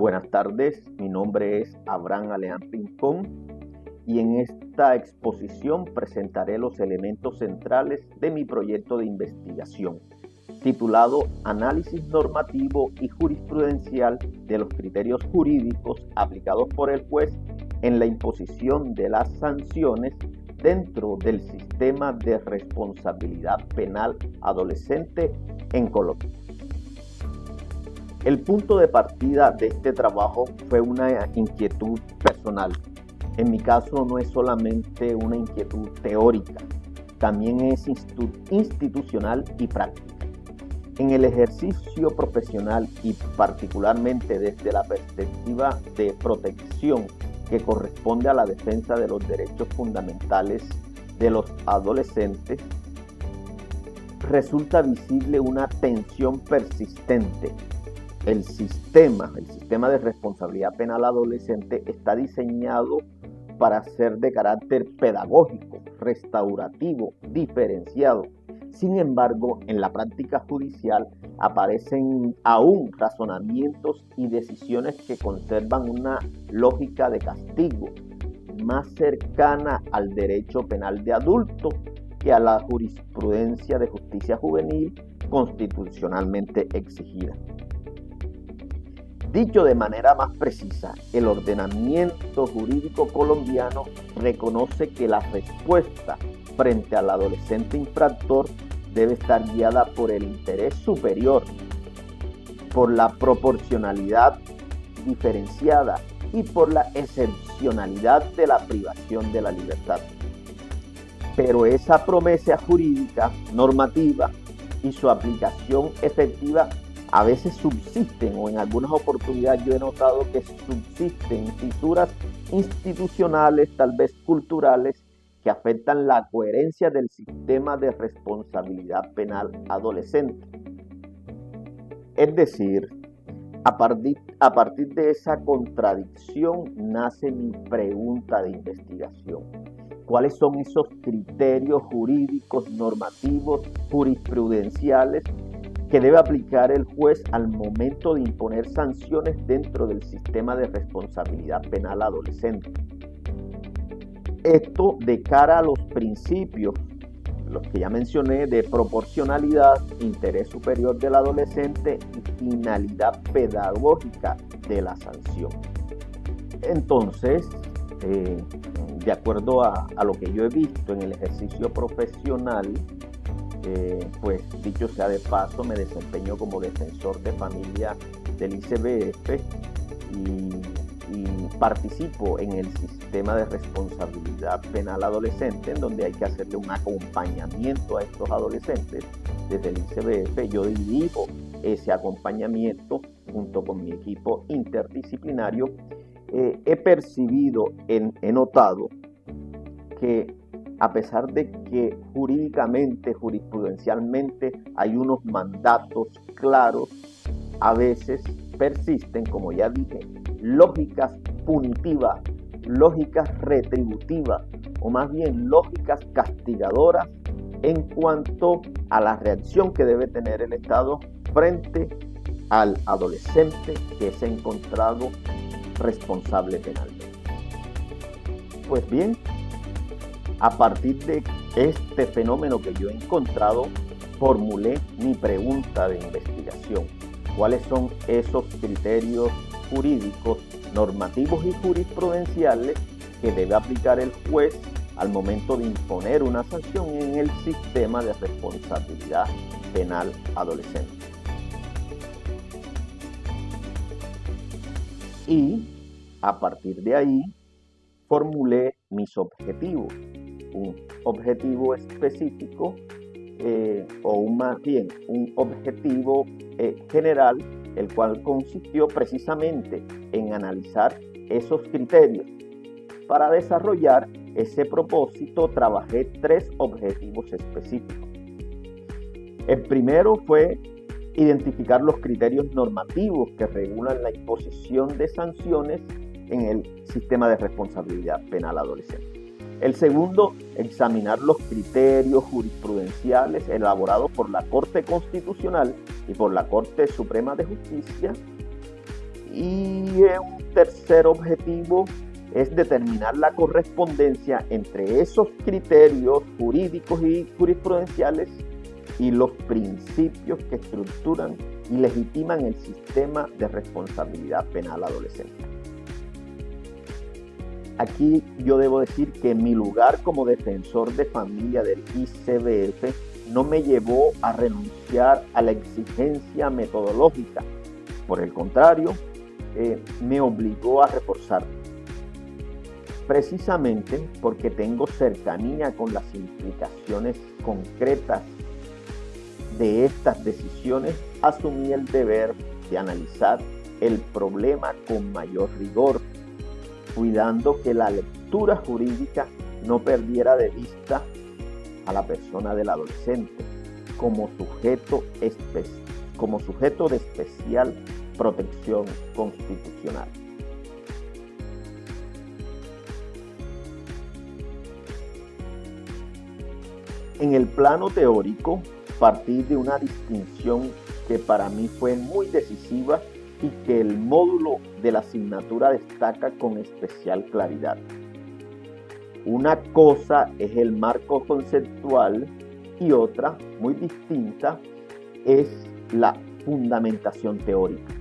Buenas tardes, mi nombre es Abraham Aleán Rincón y en esta exposición presentaré los elementos centrales de mi proyecto de investigación, titulado Análisis normativo y jurisprudencial de los criterios jurídicos aplicados por el juez en la imposición de las sanciones dentro del sistema de responsabilidad penal adolescente en Colombia. El punto de partida de este trabajo fue una inquietud personal. En mi caso no es solamente una inquietud teórica, también es institucional y práctica. En el ejercicio profesional y particularmente desde la perspectiva de protección que corresponde a la defensa de los derechos fundamentales de los adolescentes, resulta visible una tensión persistente. El sistema de responsabilidad penal adolescente está diseñado para ser de carácter pedagógico, restaurativo, diferenciado. Sin embargo, en la práctica judicial aparecen aún razonamientos y decisiones que conservan una lógica de castigo más cercana al derecho penal de adulto que a la jurisprudencia de justicia juvenil constitucionalmente exigida. Dicho de manera más precisa, el ordenamiento jurídico colombiano reconoce que la respuesta frente al adolescente infractor debe estar guiada por el interés superior, por la proporcionalidad diferenciada y por la excepcionalidad de la privación de la libertad. Pero esa promesa jurídica, normativa y su aplicación efectiva a veces subsisten, o en algunas oportunidades yo he notado que subsisten fisuras institucionales, tal vez culturales, que afectan la coherencia del sistema de responsabilidad penal adolescente. Es decir, a partir de esa contradicción nace mi pregunta de investigación. ¿Cuáles son esos criterios jurídicos, normativos, jurisprudenciales que debe aplicar el juez al momento de imponer sanciones dentro del sistema de responsabilidad penal adolescente? Esto de cara a los principios, los que ya mencioné, de proporcionalidad, interés superior del adolescente y finalidad pedagógica de la sanción. Entonces, de acuerdo a lo que yo he visto en el ejercicio profesional, pues dicho sea de paso, me desempeño como defensor de familia del ICBF y participo en el sistema de responsabilidad penal adolescente, en donde hay que hacerle un acompañamiento a estos adolescentes. Desde el ICBF yo dirijo ese acompañamiento junto con mi equipo interdisciplinario. He percibido, he notado que a pesar de que jurídicamente, jurisprudencialmente hay unos mandatos claros, a veces persisten, como ya dije, lógicas punitivas, lógicas retributivas, o más bien lógicas castigadoras en cuanto a la reacción que debe tener el Estado frente al adolescente que se ha encontrado responsable penalmente. Pues bien, a partir de este fenómeno que yo he encontrado, formulé mi pregunta de investigación. ¿Cuáles son esos criterios jurídicos, normativos y jurisprudenciales que debe aplicar el juez al momento de imponer una sanción en el sistema de responsabilidad penal adolescente? Y a partir de ahí formulé mis objetivos. Un objetivo específico o más bien un objetivo general, el cual consistió precisamente en analizar esos criterios. Para desarrollar ese propósito trabajé 3 objetivos específicos. El primero fue identificar los criterios normativos que regulan la imposición de sanciones en el sistema de responsabilidad penal adolescente. El segundo, examinar los criterios jurisprudenciales elaborados por la Corte Constitucional y por la Corte Suprema de Justicia Y un tercer objetivo es determinar la correspondencia entre esos criterios jurídicos y jurisprudenciales y los principios que estructuran y legitiman el sistema de responsabilidad penal adolescente. Aquí yo debo decir que mi lugar como defensor de familia del ICBF no me llevó a renunciar a la exigencia metodológica. Por el contrario, me obligó a reforzarla. Precisamente porque tengo cercanía con las implicaciones concretas de estas decisiones, asumí el deber de analizar el problema con mayor rigor, cuidando que la lectura jurídica no perdiera de vista a la persona del adolescente como sujeto de especial protección constitucional. En el plano teórico, partí de una distinción que para mí fue muy decisiva y que el módulo de la asignatura destaca con especial claridad. Una cosa es el marco conceptual y otra, muy distinta, es la fundamentación teórica.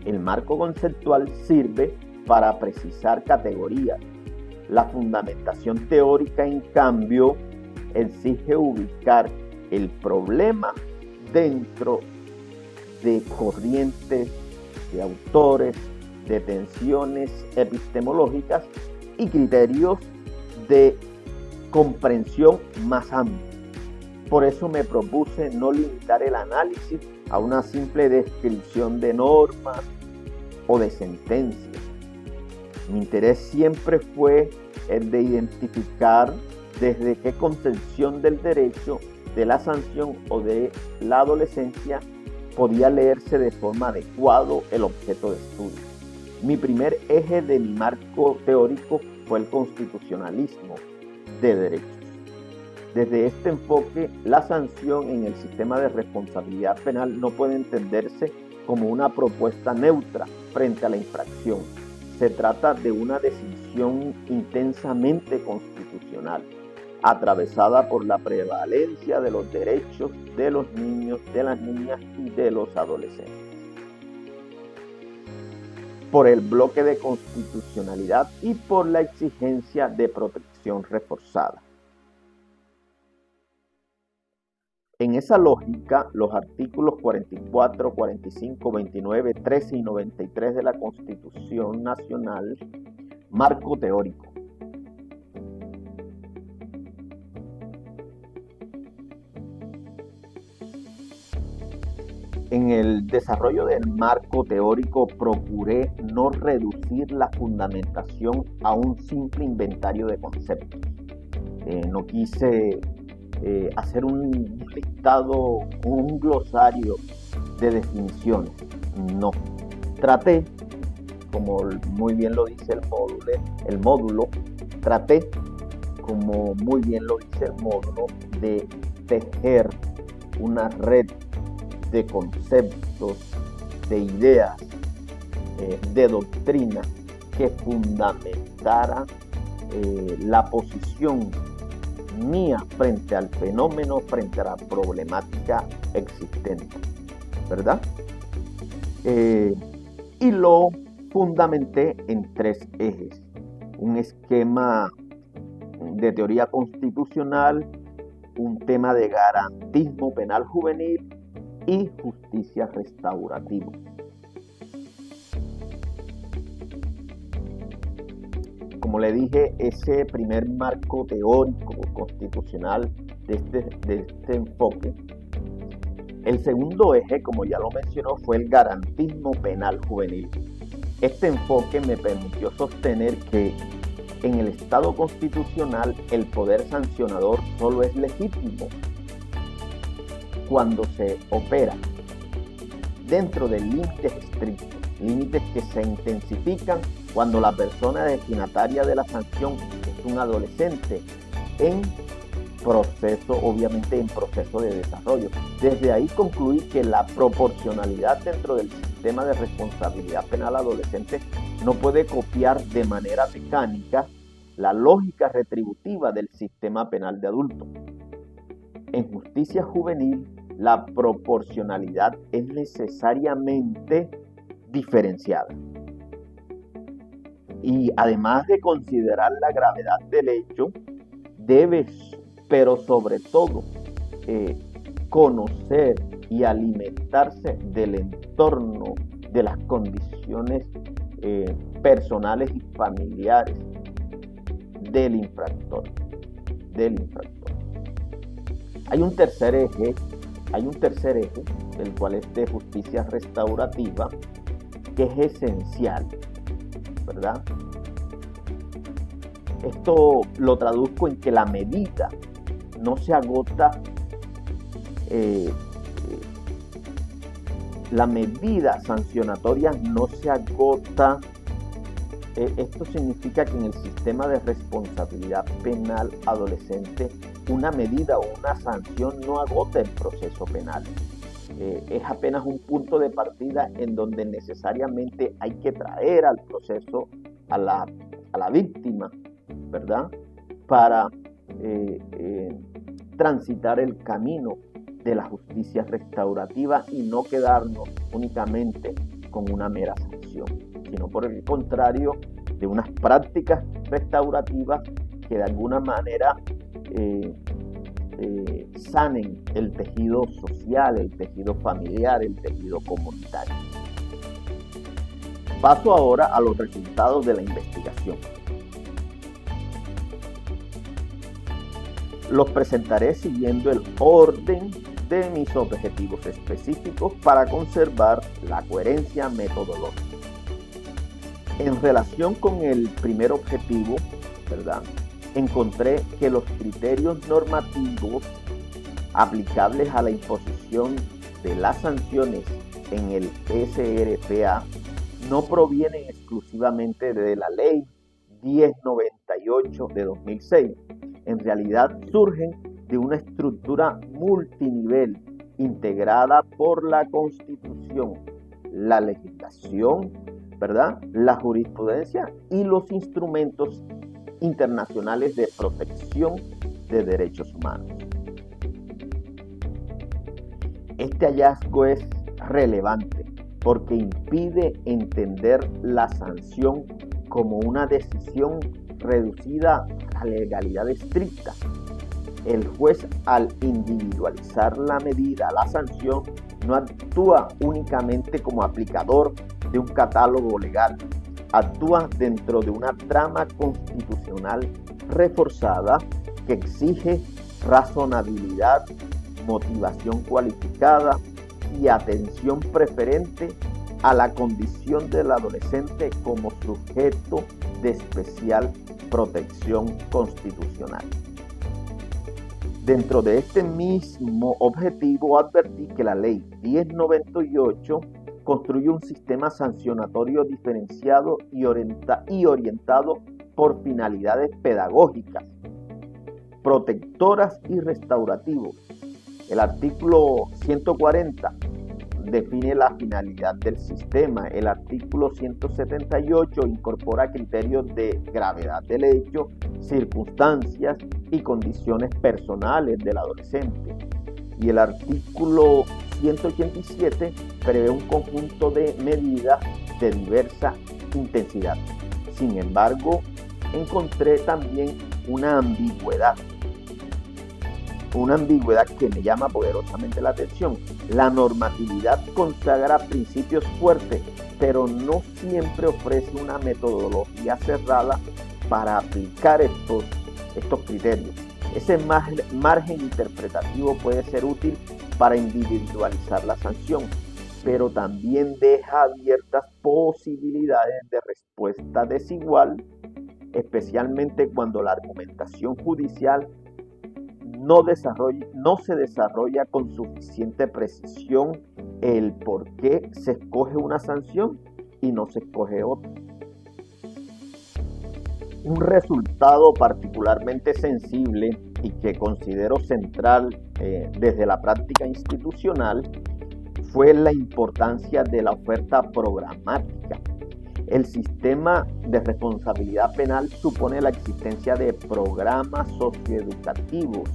El marco conceptual sirve para precisar categorías. La fundamentación teórica, en cambio, exige ubicar el problema dentro de corrientes, de autores, de tensiones epistemológicas y criterios de comprensión más amplia. Por eso me propuse no limitar el análisis a una simple descripción de normas o de sentencias. Mi interés siempre fue el de identificar desde qué concepción del derecho, de la sanción o de la adolescencia podía leerse de forma adecuada el objeto de estudio. Mi primer eje de mi marco teórico fue el constitucionalismo de derechos. Desde este enfoque, la sanción en el sistema de responsabilidad penal no puede entenderse como una propuesta neutra frente a la infracción. Se trata de una decisión intensamente constitucional, atravesada por la prevalencia de los derechos de los niños, de las niñas y de los adolescentes. Por el bloque de constitucionalidad y por la exigencia de protección reforzada. En esa lógica, los artículos 44, 45, 29, 13 y 93 de la Constitución Nacional, marco teórico. En el desarrollo del marco teórico procuré no reducir la fundamentación a un simple inventario de conceptos. No quise hacer un listado, un glosario de definiciones. No. Traté, como muy bien lo dice el módulo, de tejer una red de conceptos, de ideas, de doctrina que fundamentara la posición mía frente al fenómeno, frente a la problemática existente, ¿verdad? Y lo fundamenté en tres ejes: un esquema de teoría constitucional, un tema de garantismo penal juvenil y justicia restaurativa. Como le dije, ese primer marco teórico constitucional de este enfoque. El segundo eje, como ya lo mencionó, fue el garantismo penal juvenil. Este enfoque me permitió sostener que en el Estado constitucional el poder sancionador solo es legítimo cuando se opera dentro de límites estrictos, límites que se intensifican cuando la persona destinataria de la sanción es un adolescente en proceso, obviamente en proceso de desarrollo. Desde ahí concluí que la proporcionalidad dentro del sistema de responsabilidad penal adolescente no puede copiar de manera mecánica la lógica retributiva del sistema penal de adultos. En justicia juvenil, la proporcionalidad es necesariamente diferenciada. Y además de considerar la gravedad del hecho, debes, pero sobre todo, conocer y alimentarse del entorno, de las condiciones personales y familiares del infractor. Hay un tercer eje, el cual es de justicia restaurativa, que es esencial, ¿verdad? Esto lo traduzco en que la medida no se agota, la medida sancionatoria no se agota. Esto significa que en el sistema de responsabilidad penal adolescente, una medida o una sanción no agota el proceso penal. Es apenas un punto de partida en donde necesariamente hay que traer al proceso a la víctima, ¿verdad? Para transitar el camino de la justicia restaurativa y no quedarnos únicamente con una mera sanción, sino por el contrario, de unas prácticas restaurativas que de alguna manera sanen el tejido social, el tejido familiar, el tejido comunitario. Paso ahora a los resultados de la investigación. Los presentaré siguiendo el orden de mis objetivos específicos para conservar la coherencia metodológica. En relación con el primer objetivo, ¿verdad?, encontré que los criterios normativos aplicables a la imposición de las sanciones en el SRPA no provienen exclusivamente de la Ley 1098 de 2006. En realidad surgen de una estructura multinivel integrada por la Constitución, la legislación, ¿verdad?, la jurisprudencia y los instrumentos internacionales de protección de derechos humanos. Este hallazgo es relevante porque impide entender la sanción como una decisión reducida a legalidad estricta. El juez, al individualizar la medida, la sanción, no actúa únicamente como aplicador de un catálogo legal, actúa dentro de una trama constitucional reforzada que exige razonabilidad, motivación cualificada y atención preferente a la condición del adolescente como sujeto de especial protección constitucional. Dentro de este mismo objetivo advertí que la Ley 1098 construye un sistema sancionatorio diferenciado y orientado por finalidades pedagógicas, protectoras y restaurativos. El artículo 140 define la finalidad del sistema. El artículo 178 incorpora criterios de gravedad del hecho, circunstancias y condiciones personales del adolescente. Y el artículo 187 prevé un conjunto de medidas de diversa intensidad. Sin embargo, encontré también una ambigüedad que me llama poderosamente la atención. La normatividad consagra principios fuertes, pero no siempre ofrece una metodología cerrada para aplicar estos criterios. Ese margen interpretativo puede ser útil para individualizar la sanción, pero también deja abiertas posibilidades de respuesta desigual, especialmente cuando la argumentación judicial no se desarrolla con suficiente precisión el por qué se escoge una sanción y no se escoge otra. Un resultado particularmente sensible y que considero central desde la práctica institucional fue la importancia de la oferta programática. El sistema de responsabilidad penal supone la existencia de programas socioeducativos,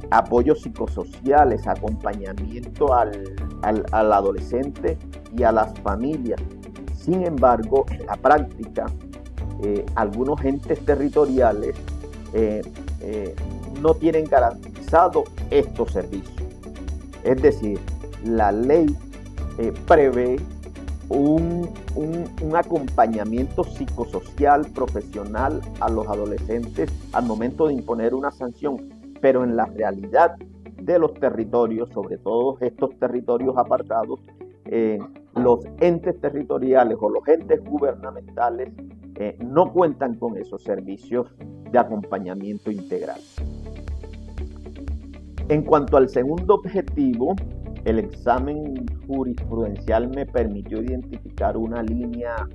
apoyos psicosociales, acompañamiento al adolescente y a las familias. Sin embargo, en la práctica, algunos entes territoriales no tienen garantizado estos servicios. Es decir, la ley prevé un acompañamiento psicosocial, profesional a los adolescentes al momento de imponer una sanción, pero en la realidad de los territorios, sobre todo estos territorios apartados, los entes territoriales o los entes gubernamentales no cuentan con esos servicios de acompañamiento integral. En cuanto al segundo objetivo, el examen jurisprudencial me permitió identificar una línea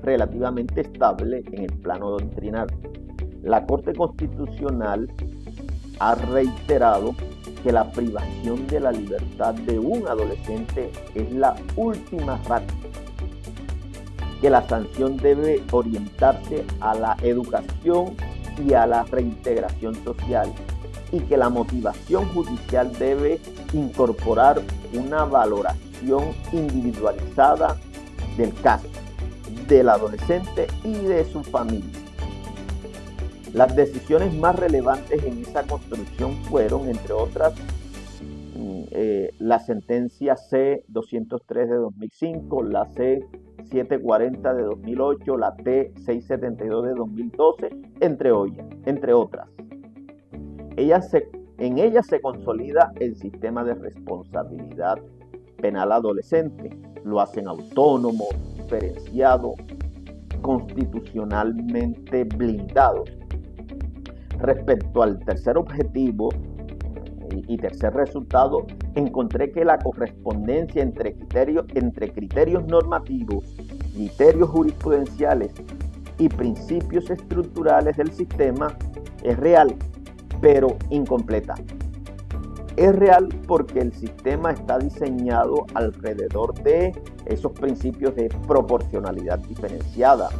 relativamente estable en el plano doctrinal. La Corte Constitucional ha reiterado que la privación de la libertad de un adolescente es la última ratio, que la sanción debe orientarse a la educación y a la reintegración social, y que la motivación judicial debe incorporar una valoración individualizada del caso, del adolescente y de su familia. Las decisiones más relevantes en esa construcción fueron, entre otras, la sentencia C-203 de 2005, la C-740 de 2008, la T-672 de 2012, entre otras. En ella se consolida el sistema de responsabilidad penal adolescente. Lo hacen autónomo, diferenciado, constitucionalmente blindado. Respecto al tercer objetivo y tercer resultado, encontré que la correspondencia entre criterios normativos, criterios jurisprudenciales y principios estructurales del sistema es real, pero incompleta. Es real porque el sistema está diseñado alrededor de esos principios de proporcionalidad diferenciada,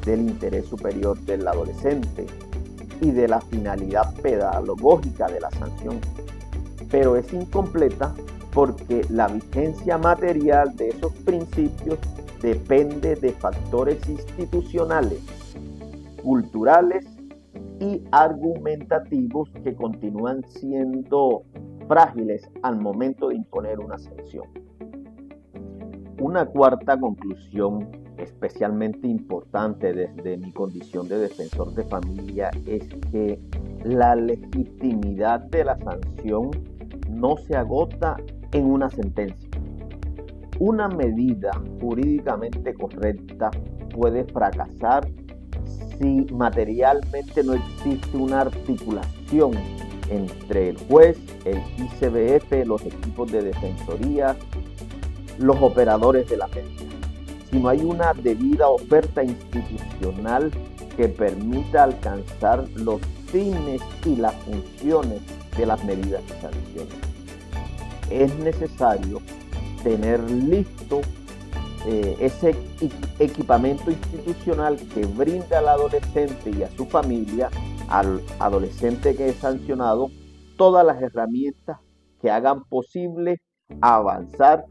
del interés superior del adolescente y de la finalidad pedagógica de la sanción. Pero es incompleta porque la vigencia material de esos principios depende de factores institucionales, culturales y argumentativos que continúan siendo frágiles al momento de imponer una sanción. Una cuarta conclusión, especialmente importante desde mi condición de defensor de familia, es que la legitimidad de la sanción no se agota en una sentencia. Una medida jurídicamente correcta puede fracasar si materialmente no existe una articulación entre el juez, el ICBF, los equipos de defensoría, los operadores de la medida. Si no hay una debida oferta institucional que permita alcanzar los fines y las funciones de las medidas de sanción. Es necesario tener listo ese equipamiento institucional que brinda al adolescente y a su familia, al adolescente que es sancionado, todas las herramientas que hagan posible avanzar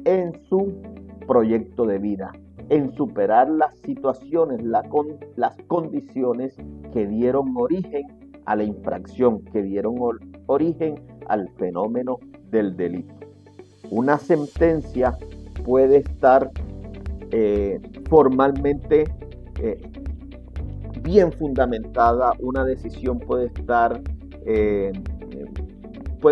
en su proyecto de vida, en superar las situaciones, las condiciones que dieron origen a la infracción, que dieron origen al fenómeno del delito. Una sentencia puede estar formalmente bien fundamentada, una decisión puede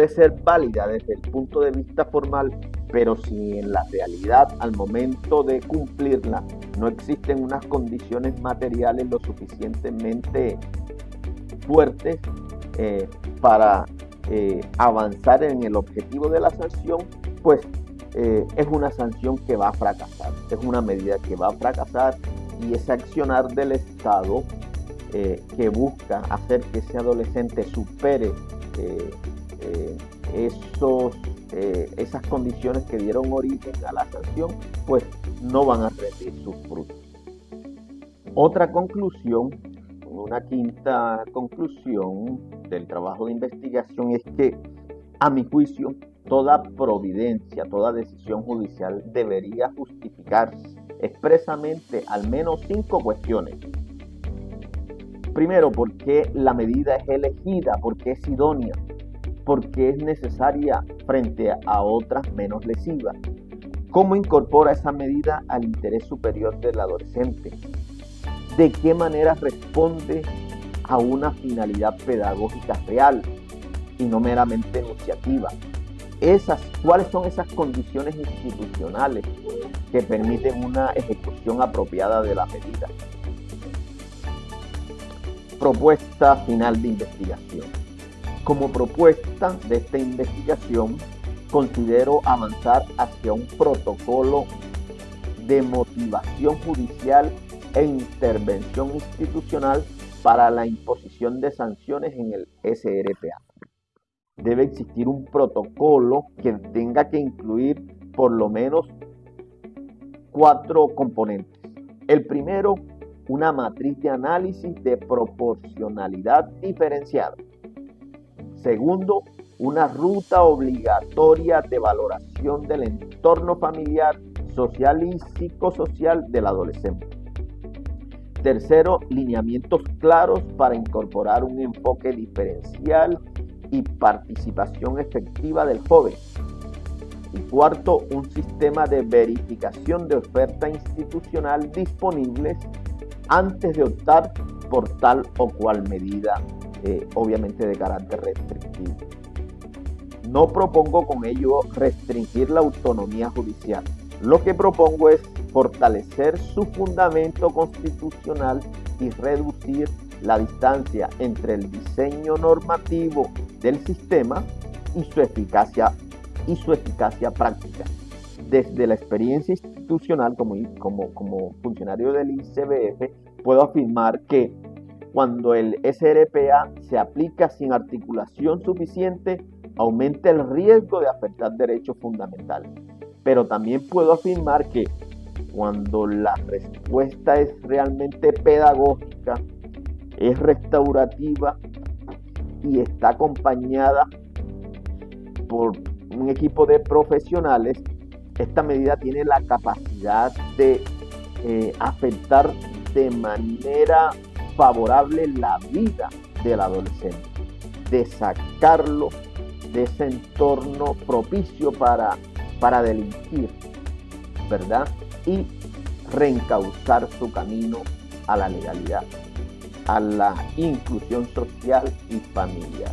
ser válida desde el punto de vista formal, pero si en la realidad, al momento de cumplirla, no existen unas condiciones materiales lo suficientemente fuertes para avanzar en el objetivo de la sanción, pues es una sanción que va a fracasar, es una medida que va a fracasar, y ese accionar del Estado que busca hacer que ese adolescente supere esas condiciones que dieron origen a la sanción, pues no van a rendir sus frutos. Otra conclusión, una quinta conclusión del trabajo de investigación es que, a mi juicio, toda providencia, toda decisión judicial debería justificar expresamente al menos 5 cuestiones. Primero, ¿por qué la medida es elegida? ¿Por qué es idónea? ¿Por qué es necesaria frente a otras menos lesivas? ¿Cómo incorpora esa medida al interés superior del adolescente? ¿De qué manera responde a una finalidad pedagógica real y no meramente enunciativa? ¿Cuáles son esas condiciones institucionales que permiten una ejecución apropiada de la medida? Propuesta final de investigación. Como propuesta de esta investigación, considero avanzar hacia un protocolo de motivación judicial e intervención institucional para la imposición de sanciones en el SRPA. Debe existir un protocolo que tenga que incluir por lo menos 4 componentes. El primero, una matriz de análisis de proporcionalidad diferenciada. Segundo, una ruta obligatoria de valoración del entorno familiar, social y psicosocial del adolescente. Tercero, lineamientos claros para incorporar un enfoque diferencial y participación efectiva del joven. Y cuarto, un sistema de verificación de oferta institucional disponibles antes de optar por tal o cual medida, obviamente de carácter restrictivo. No propongo con ello restringir la autonomía judicial. Lo que propongo es fortalecer su fundamento constitucional y reducir la distancia entre el diseño normativo del sistema y su eficacia práctica. Desde la experiencia institucional como funcionario del ICBF, puedo afirmar que cuando el SRPA se aplica sin articulación suficiente, aumenta el riesgo de afectar derechos fundamentales. Pero también puedo afirmar que cuando la respuesta es realmente pedagógica, es restaurativa y está acompañada por un equipo de profesionales, esta medida tiene la capacidad de afectar de manera favorable la vida del adolescente, de sacarlo de ese entorno propicio para delinquir, ¿verdad? Y reencauzar su camino a la legalidad, a la inclusión social y familiar.